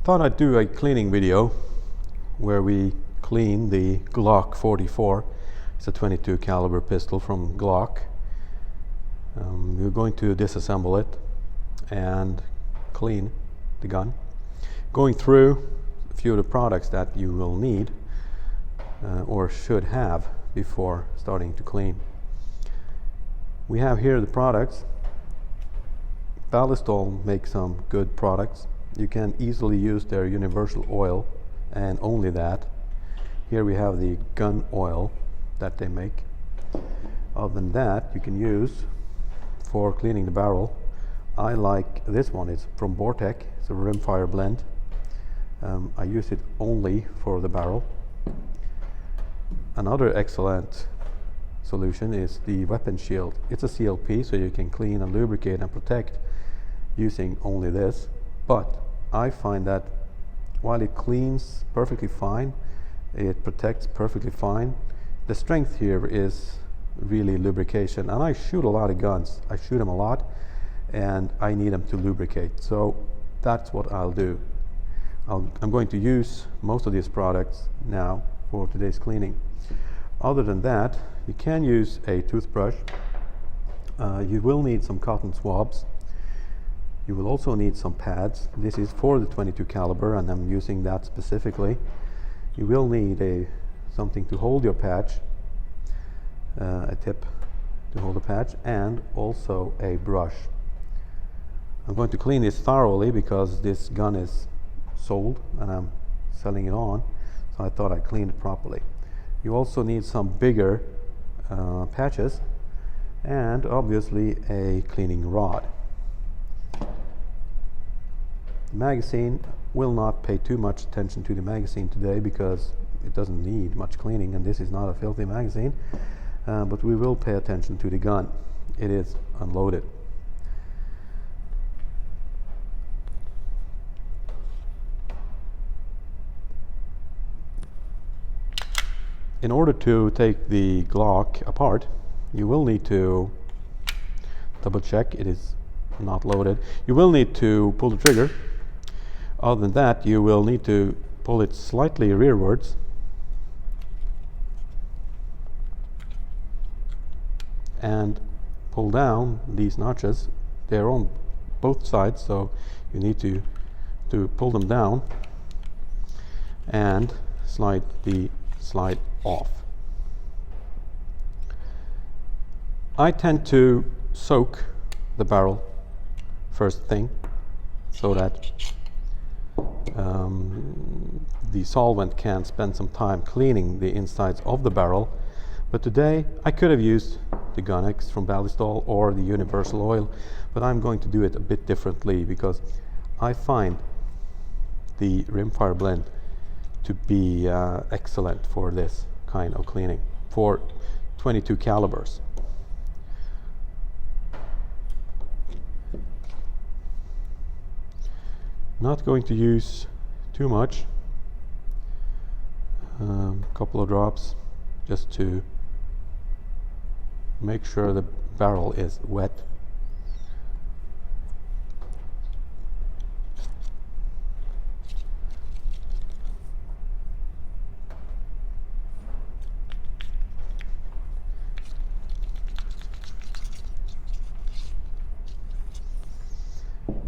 Thought I'd do a cleaning video where we clean the Glock 44. It's a 22 caliber pistol from Glock. We're going to disassemble it and clean the gun, going through a few of the products that you will need or should have before starting to clean. We have here the products. Ballistol makes some good products. You can easily use their universal oil and only that. Here we have the gun oil that they make. Other than that, you can use for cleaning the barrel. I like this one. It's from Vortec. It's a rimfire blend. I use it only for the barrel. Another excellent solution is the weapon shield. It's a CLP, so you can clean and lubricate and protect using only this. But I find that while it cleans perfectly fine, it protects perfectly fine, the strength here is really lubrication. And I shoot a lot of guns. I shoot them a lot and I need them to lubricate. So that's what I'll do. I'm going to use most of these products now for today's cleaning. Other than that, you can use a toothbrush. You will need some cotton swabs. You will also need some pads. This is for the 22 caliber and I'm using that specifically. You will need something to hold your patch, a tip to hold the patch, and also a brush. I'm going to clean this thoroughly because this gun is sold and I'm selling it on, so I thought I'd clean it properly. You also need some bigger patches and obviously a cleaning rod. The magazine, will not pay too much attention to the magazine today because it doesn't need much cleaning and this is not a filthy magazine, but we will pay attention to the gun. It is unloaded. In order to take the Glock apart, you will need to double check it is not loaded. You will need to pull the trigger. Other than that, you will need to pull it slightly rearwards and pull down these notches. They're on both sides, so you need to pull them down and slide off. I tend to soak the barrel first thing so that the solvent can spend some time cleaning the insides of the barrel. But today I could have used the Gun-X from Ballistol or the universal oil, but I'm going to do it a bit differently because I find the rimfire blend to be excellent for this kind of cleaning for 22 calibers. Not going to use too much, a couple of drops just to make sure the barrel is wet.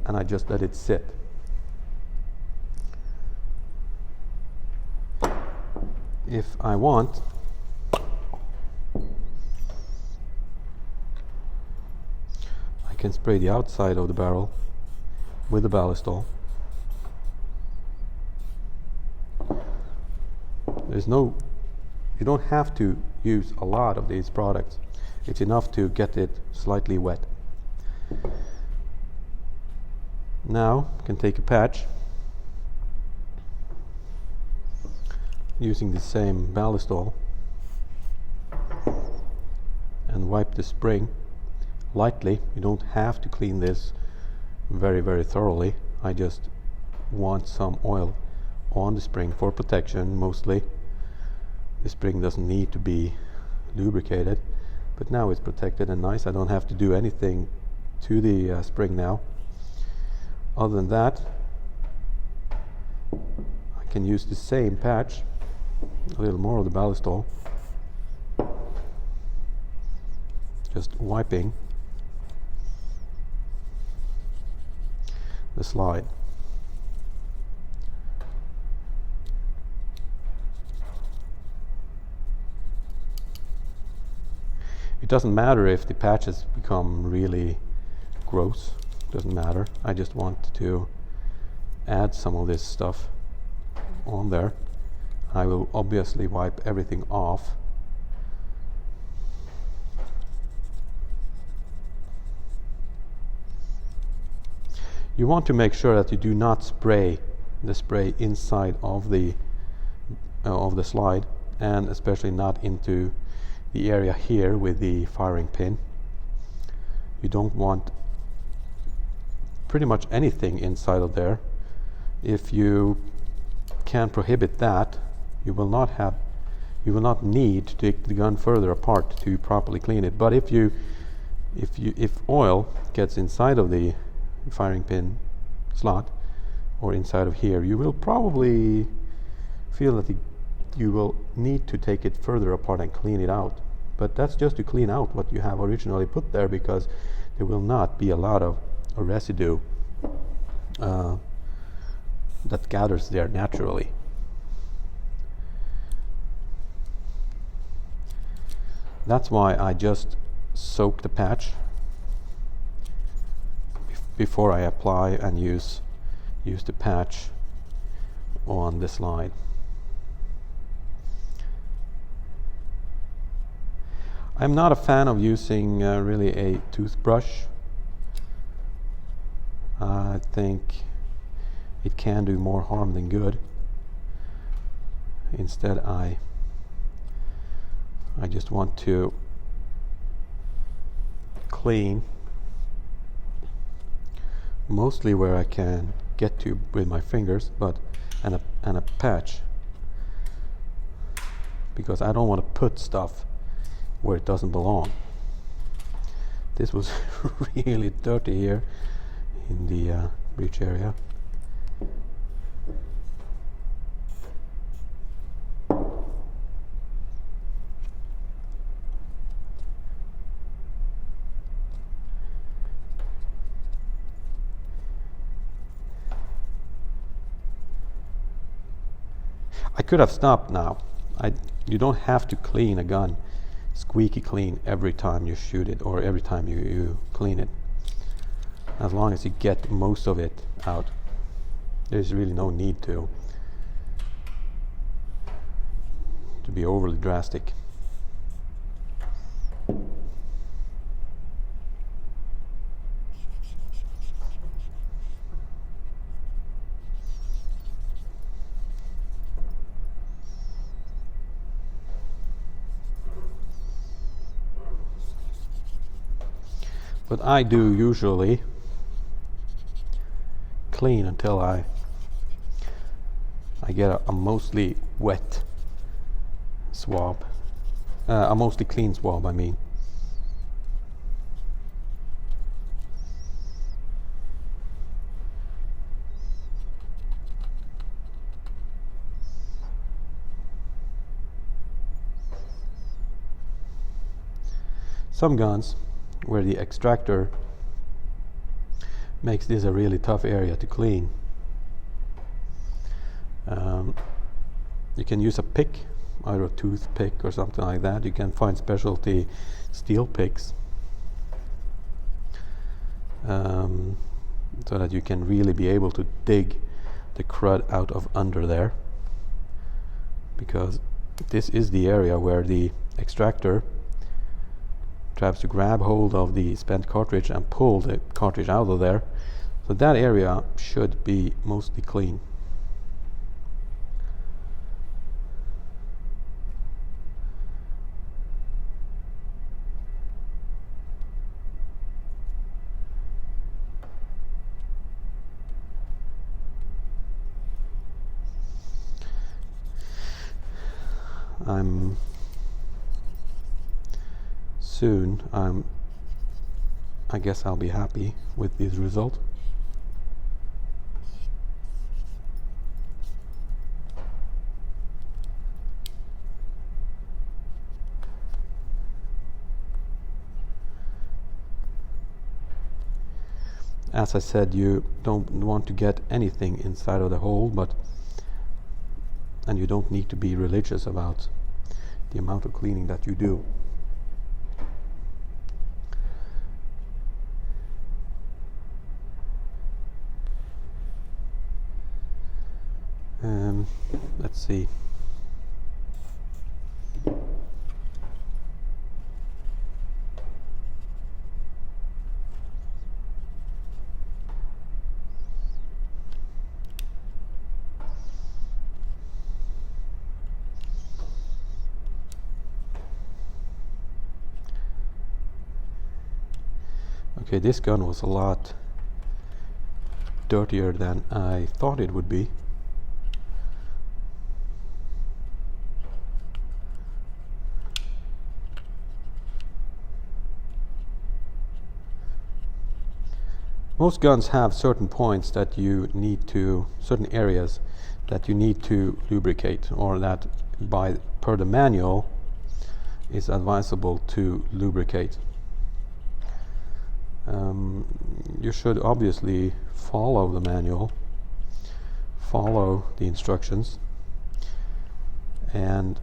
And I just let it sit. If I want, I can spray the outside of the barrel with the Ballistol. You don't have to use a lot of these products. It's enough to get it slightly wet. Now you can take a patch using the same Ballistol and wipe the spring lightly. You don't have to clean this very thoroughly. I just want some oil on the spring for protection mostly. The spring doesn't need to be lubricated, but now it's protected and nice. I don't have to do anything to the spring now. Other than that, can use the same patch, a little more of the ballistol, just wiping the slide. It doesn't matter if the patches become really gross, doesn't matter. I just want to add some of this stuff on there. I will obviously wipe everything off. You want to make sure that you do not spray the spray inside of the slide, and especially not into the area here with the firing pin. You don't want pretty much anything inside of there. If you can prohibit that, you will not need to take the gun further apart to properly clean it. But if oil gets inside of the firing pin slot or inside of here, you will probably feel that you will need to take it further apart and clean it out. But that's just to clean out what you have originally put there, because there will not be a lot of residue that gathers there naturally. That's why I just soak the patch before I apply and use the patch on the slide. I'm not a fan of using really a toothbrush. I think it can do more harm than good. Instead, I just want to clean mostly where I can get to with my fingers, but and a patch, because I don't want to put stuff where it doesn't belong. This was really dirty here in the breech area. I could have stopped now. You don't have to clean a gun squeaky clean every time you shoot it or every time you clean it. As long as you get most of it out, there's really no need to be overly drastic. But I do usually clean until I get a mostly wet swab, a mostly clean swab, I mean. Some guns where the extractor makes this a really tough area to clean. You can use a pick, either a toothpick or something like that. You can find specialty steel picks so that you can really be able to dig the crud out of under there, because this is the area where the extractor tries to grab hold of the spent cartridge and pull the cartridge out of there. So that area should be mostly clean. I guess I'll be happy with this result. As I said, you don't want to get anything inside of the hole, and you don't need to be religious about the amount of cleaning that you do. Let's see. Okay, this gun was a lot dirtier than I thought it would be. Most guns have certain points that you need to, certain areas that you need to lubricate, or that per the manual is advisable to lubricate. You should obviously follow the manual, follow the instructions, and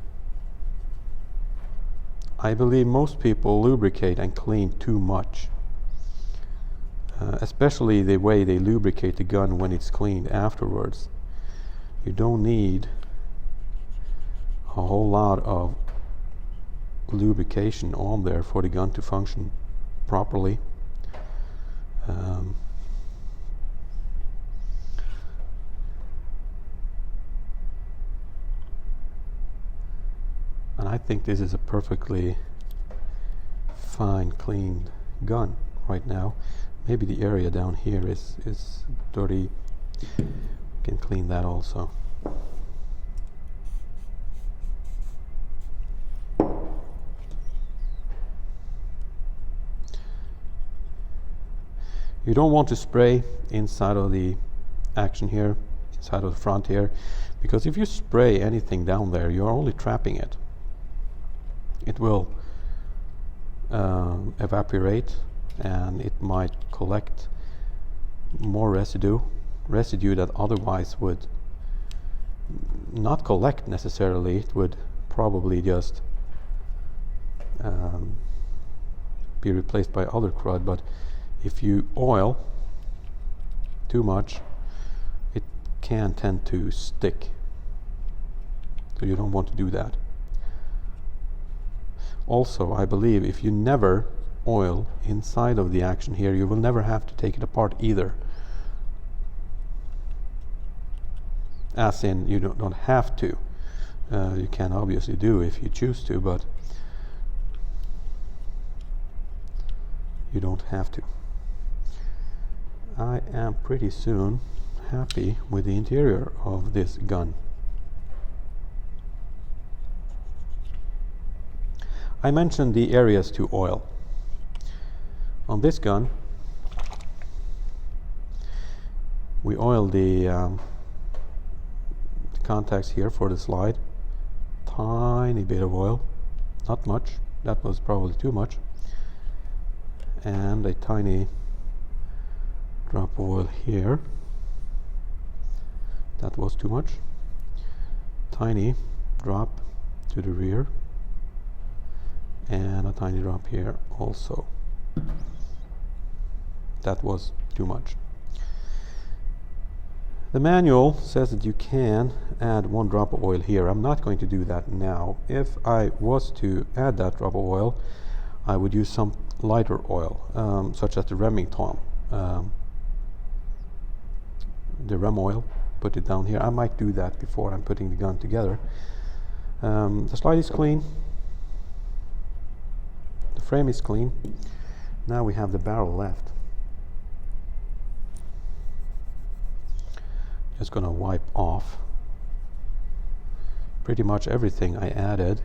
I believe most people lubricate and clean too much, especially the way they lubricate the gun when it's cleaned afterwards. You don't need a whole lot of lubrication on there for the gun to function properly. And I think this is a perfectly fine cleaned gun right now. Maybe the area down here is dirty. We can clean that also. You don't want to spray inside of the action here, inside of the front here, because if you spray anything down there, you're only trapping it. It will evaporate, and it might collect more residue that otherwise would not collect necessarily. It would probably just be replaced by other crud. But if you oil too much, it can tend to stick, so you don't want to do that. Also, I believe if you never oil inside of the action here, you will never have to take it apart either. As in, you don't have to. You can obviously do if you choose to, but you don't have to. I am pretty soon happy with the interior of this gun. I mentioned the areas to oil. On this gun, we oil the contacts here for the slide. Tiny bit of oil, not much. That was probably too much. And a tiny drop of oil here. That was too much. Tiny drop to the rear, and a tiny drop here also. That was too much. The manual says that you can add 1 drop of oil here. I'm not going to do that now. If I was to add that drop of oil, I would use some lighter oil, such as the Remington. The Rem oil, put it down here. I might do that before I'm putting the gun together. The slide is clean. The frame is clean. Now we have the barrel left. Just gonna wipe off pretty much everything I added.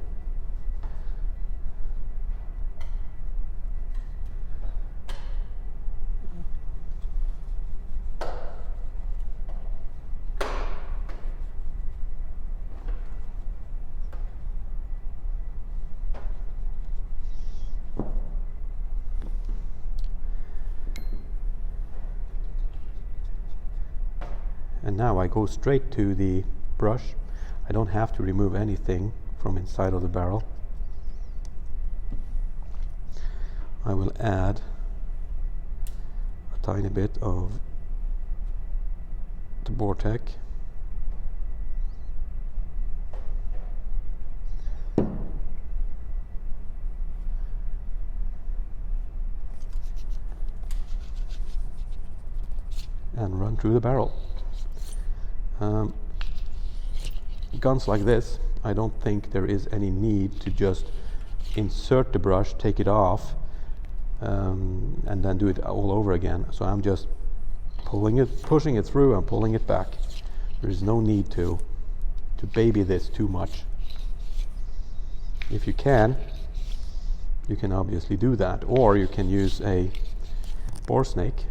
And now I go straight to the brush. I don't have to remove anything from inside of the barrel. I will add a tiny bit of the Vortex. And run through the barrel. Guns like this, I don't think there is any need to just insert the brush, take it off, and then do it all over again. So I'm just pushing it through and pulling it back. There is no need to baby this too much. If you can obviously do that, or you can use a bore snake.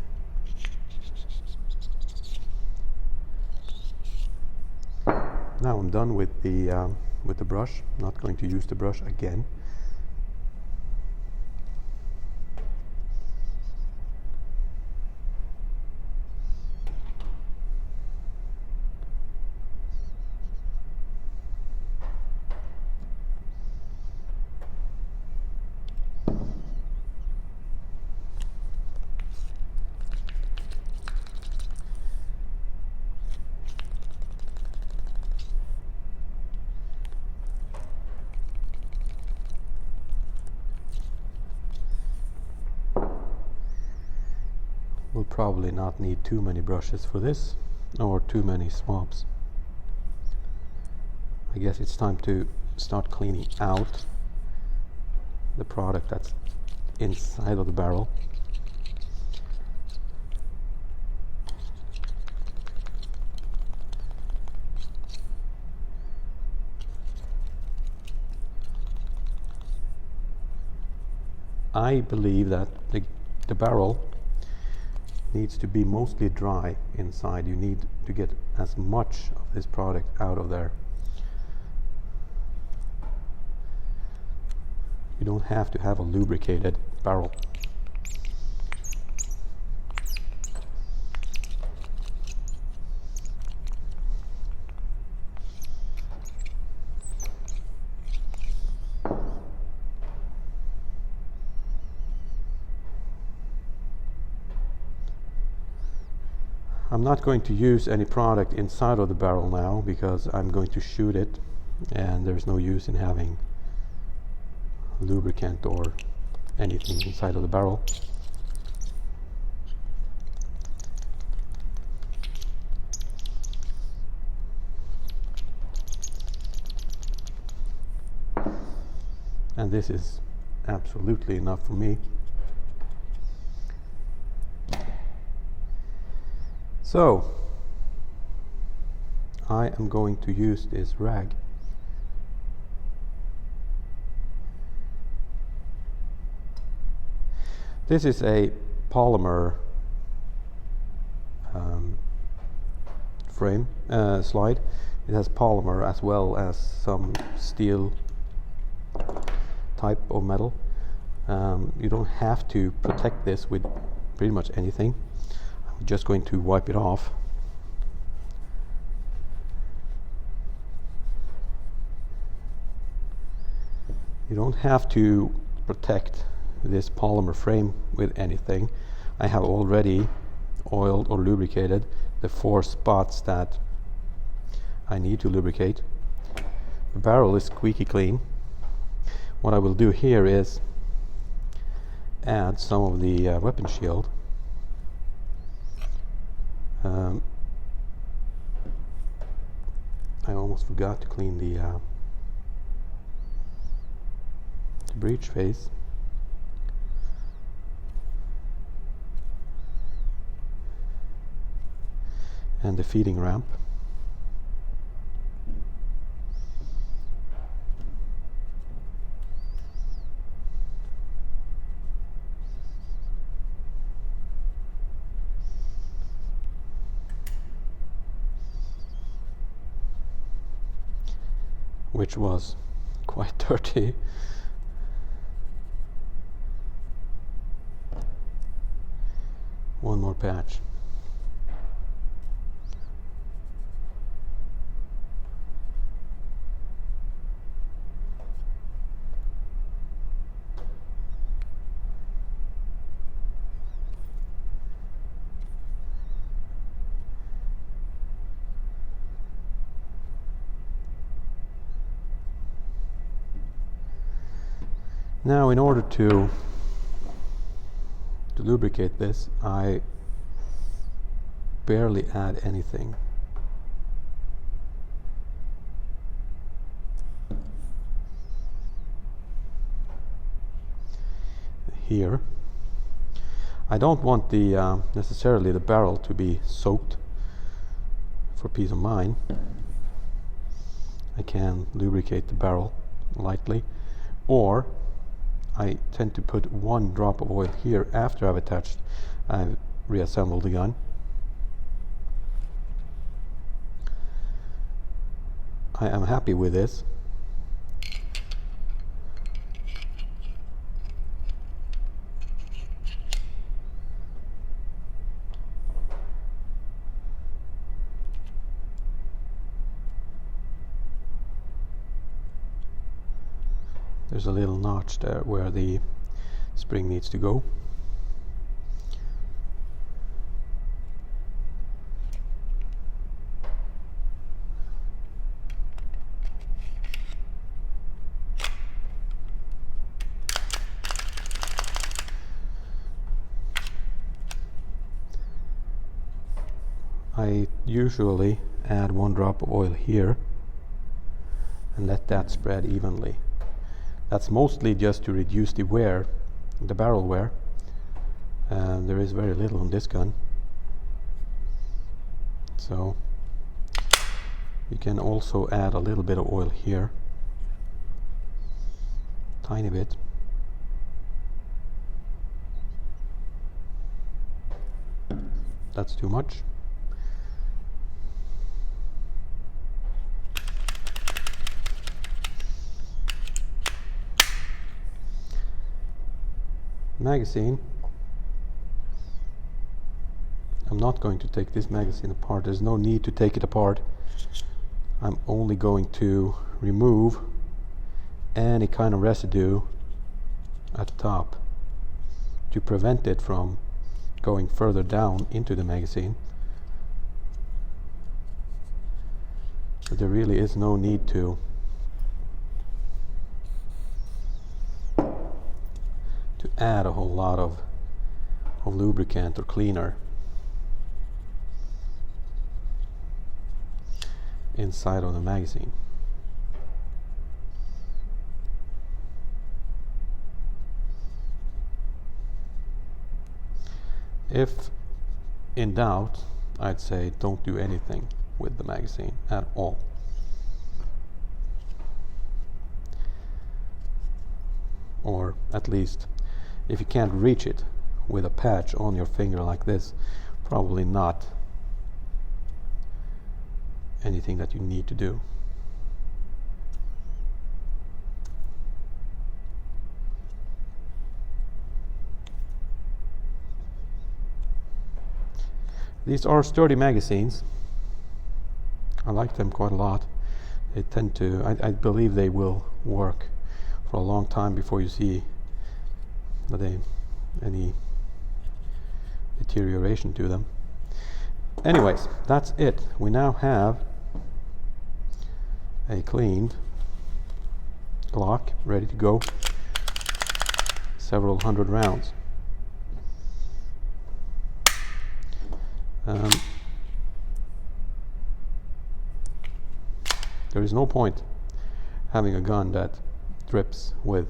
Now I'm done with the brush. Not going to use the brush again. We'll probably not need too many brushes for this, or too many swabs. I guess it's time to start cleaning out the product that's inside of the barrel. I believe that the barrel needs to be mostly dry inside. You need to get as much of this product out of there. You don't have to have a lubricated barrel. I'm not going to use any product inside of the barrel now because I'm going to shoot it, and there's no use in having lubricant or anything inside of the barrel. And this is absolutely enough for me. So I am going to use this rag. This is a polymer frame slide. It has polymer as well as some steel type of metal. You don't have to protect this with pretty much anything. I'm just going to wipe it off. You don't have to protect this polymer frame with anything. I have already oiled or lubricated the 4 spots that I need to lubricate. The barrel is squeaky clean. What I will do here is add some of the weapon shield. I almost forgot to clean the breech face. And the feeding ramp. Which was quite dirty. One more patch. Now, in order to lubricate this, I barely add anything. Here, I don't want the necessarily the barrel to be soaked. For peace of mind, I can lubricate the barrel lightly, or I tend to put 1 drop of oil here after I've reassembled the gun. I am happy with this. There's a little notch there where the spring needs to go. I usually add 1 drop of oil here and let that spread evenly. That's mostly just to reduce the wear, the barrel wear. There is very little on this gun. So you can also add a little bit of oil here. Tiny bit. That's too much. Magazine. I'm not going to take this magazine apart. There's no need to take it apart. I'm only going to remove any kind of residue at the top to prevent it from going further down into the magazine. But there really is no need to add a whole lot of lubricant or cleaner inside of the magazine. If in doubt, I'd say don't do anything with the magazine at all. Or at least, if you can't reach it with a patch on your finger like this, probably not anything that you need to do. These are sturdy magazines. I like them quite a lot. They tend to, I believe they will work for a long time before you see any deterioration to them. Anyways, that's it. We now have a cleaned Glock ready to go. Several hundred rounds. There is no point having a gun that drips with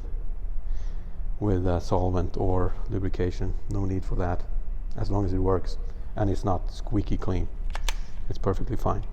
solvent or lubrication. No need for that, as long as it works and it's not squeaky clean. It's perfectly fine.